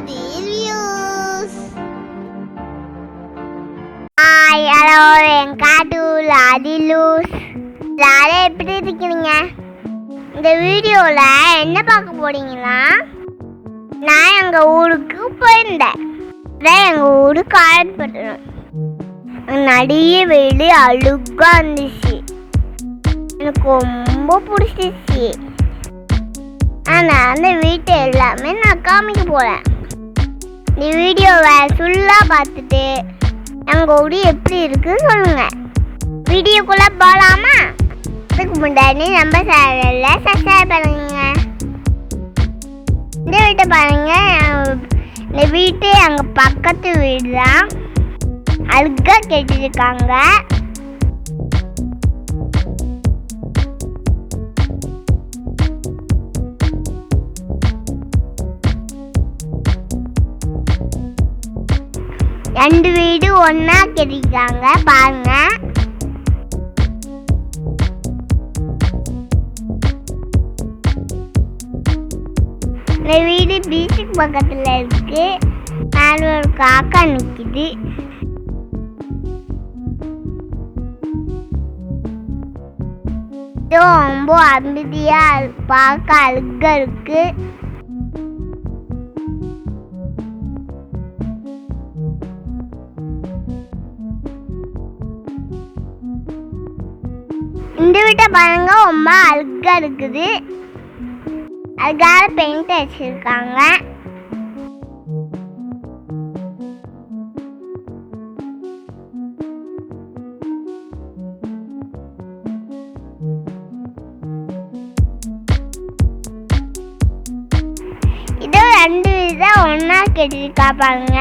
Reviews. Hi, hello, எங்காட்டூர் அதிலூஸ். எல்லாரும் எப்படி இருக்கீங்க? இந்த வீடியோவில் என்ன பார்க்க போறீங்கன்னா, நான் எங்கள் ஊருக்கு போயிருந்தேன். எங்கள் ஊரு காயப்பட்டணும். நிறைய வெயில் அழுகா இருந்துச்சு. எனக்கு ரொம்ப பிடிச்சிச்சு. ஆனால் அந்த வீட்டை எல்லாமே நான் காமிக்க போகிறேன். இந்த வீடியோவை ஃபுல்லாக பார்த்துட்டு எங்கள் ஊர் எப்படி இருக்குன்னு சொல்லுங்கள். வீடியோக்குள்ளே போகலாமா? அதுக்கு முன்னாடி நம்ம சேனலில் சப்ஸ்கிரைப் பண்ணுங்க. இந்த வீட்டை பாருங்க. இந்த வீட்டு எங்கள் பக்கத்து வீடு தான். அழகா கேட்டிருக்காங்க. ரெண்டு வீடு ஒன்னா கட்டிருக்காங்க பாருங்க. இந்த வீடு பீச்சுக்கு பக்கத்துல இருக்கு. மேல ஒரு காக்கா நிக்குது. ரொம்ப அமைதியா பார்க்க அழகா இருக்கு. இந்த வீட்டை பாருங்க, ரொம்ப அழகா இருக்குது. அழகான பெயிண்ட் வச்சிருக்காங்க. இதோ ரெண்டு வீடு ஒன்னா கட்டிருக்கா பாருங்க.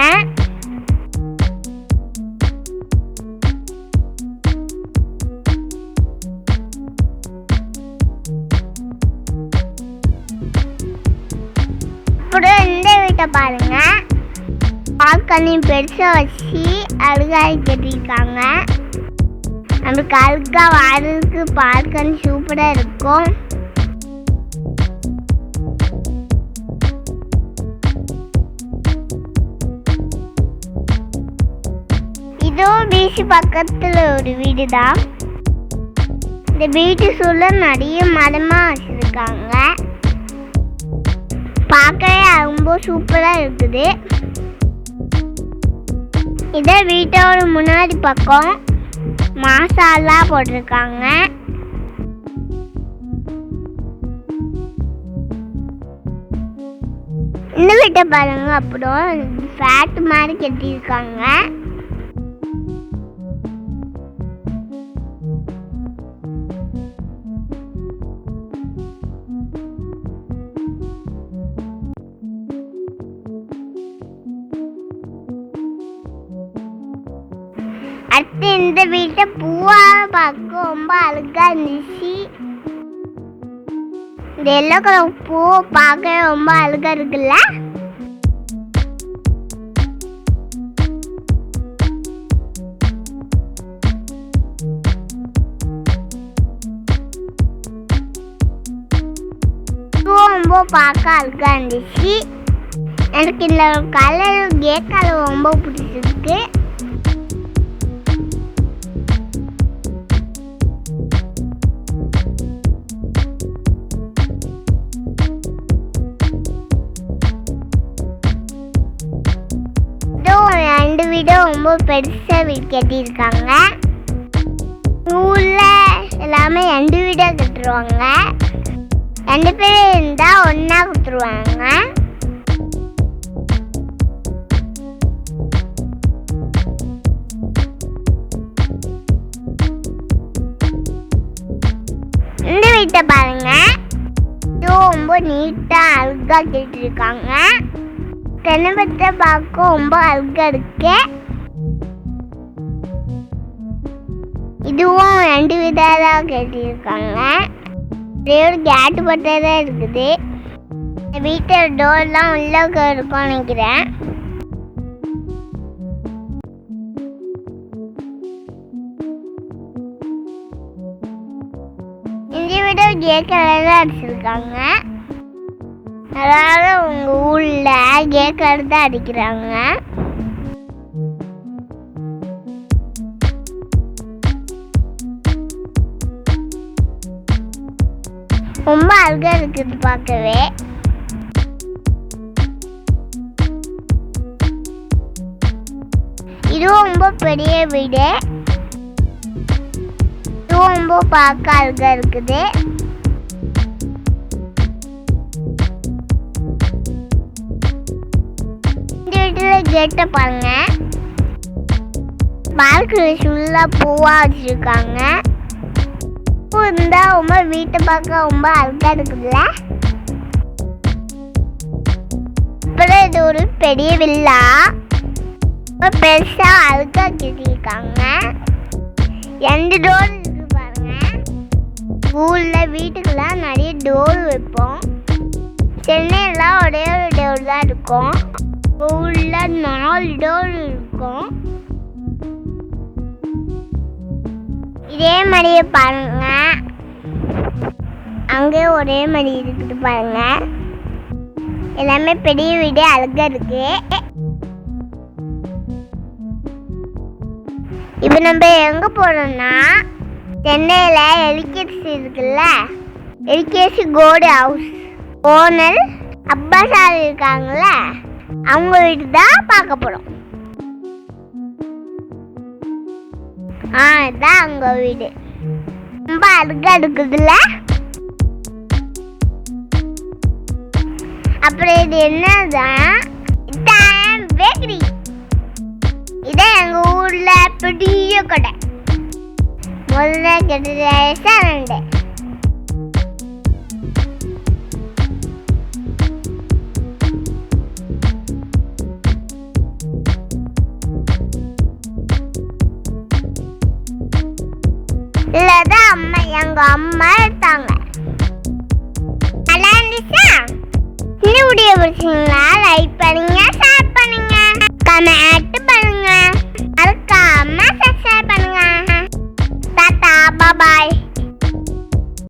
அப்புறம் இந்த வீட்டை பாருங்க, பால்கனி பெருசா வச்சு அழகா கட்டிருக்காங்க. நம்மளுக்கு அழகா வாடகைக்கு பால்கனி சூப்பரா இருக்கும். இதுவும் பீச் பக்கத்துல ஒரு வீடு தான். இந்த வீட்டு சூழல நிறைய மரமா வச்சிருக்காங்க. பார்க்கவே ரொம்ப சூப்பரா இருக்குது. இத வீட்டோட முன்னாடி பக்கம் மாசாலா போட்டிருக்காங்க. இந்த வீட்டை பாருங்க. அப்புறம் ஃபேட் மாதிரி கட்டியிருக்காங்க. அடுத்து இந்த வீட்டை பூவா பார்க்க ரொம்ப அழகா இருந்துச்சு. இந்த எல்லோ கலர் பூ பார்க்க ரொம்ப அழகா இருக்குல்ல. ரொம்ப பார்க்க அழகா இருந்துச்சு. எனக்கு இந்த கலர் கே கலர் ரொம்ப பிடிச்சிருக்கு. ரெண்டு வீடும் ரொம்ப பெருசா வீடு கட்டியிருக்காங்க. ஊர்ல எல்லாமே ரெண்டு வீடா கட்டுருவாங்க. ரெண்டு பேரும் இருந்தா ஒன்னா கொடுத்துருவாங்க. இந்த வீட்டை பாருங்க. ரொம்ப நீட்டா அழகா கட்டிருக்காங்க. தென்னமரத்தை பார்க்க ரொம்ப அழகா இருக்கு. இதுவும் ரெண்டு விதா கட்டியிருக்காங்க. ஒரு கேட்டு பட்டதான் இருக்குது. வீட்டோட டோர்லாம் உள்ள இருக்கும்னு நினைக்கிறேன். இந்த வீடு கே கலர் அடிச்சிருக்காங்க. அதனால உங்க ஊர்ல கேக்கர் தான் அடிக்கிறாங்க. ரொம்ப அழகா இருக்குது பார்க்கவே. இதுவும் ரொம்ப பெரிய வீடு. இதுவும் ரொம்ப பார்க்க அழகா இருக்குது. இந்த வீட்டுல கேட்ட பாருங்க. பால்கனி ஃபுல்லா பூவா வச்சிருக்காங்க. பூ இருந்தா ரொம்ப வீட்டை பார்க்க ரொம்ப அழகா இருக்குதுல்ல. அப்புறம் இது ஒரு பெரிய வில்லா. பெருசா அழகா கட்டியிருக்காங்க. 2 டோர் இருக்கு பாருங்க. ஊர்ல வீட்டுக்கெல்லாம் நிறைய டோர் வைப்போம். சென்னையெல்லாம் ஒரே ஒரு டோர் தான் இருக்கும். ஊர்ல 4 டோர் இருக்கும். இதே மாதிரியே பாருங்க. அங்கே ஒரே மாதிரி இருக்குது பாருங்க. எல்லாமே பெரிய வீடு அழகா இருக்கு. இப்போ நம்ம எங்க போறோம்னா சென்னையில எல்கேசி இருக்குல்ல, எல்கேசி கோல்டு ஹவுஸ் ஓனர் அப்பா சார் இருக்காங்கல்ல, அவங்க வீட்டு தான் பார்க்க போறோம். இதான் அவங்க வீடு. ரொம்ப அழகா இருக்குதுல்ல. அப்புறம் இது என்னதான் பேக்கரி. இதான் எங்க ஊர்ல பெரிய கடை. முதல்ல கெட்ட ரெஸ்டாரண்ட். இல்லதான் எங்க அம்மா எடுத்தாங்க.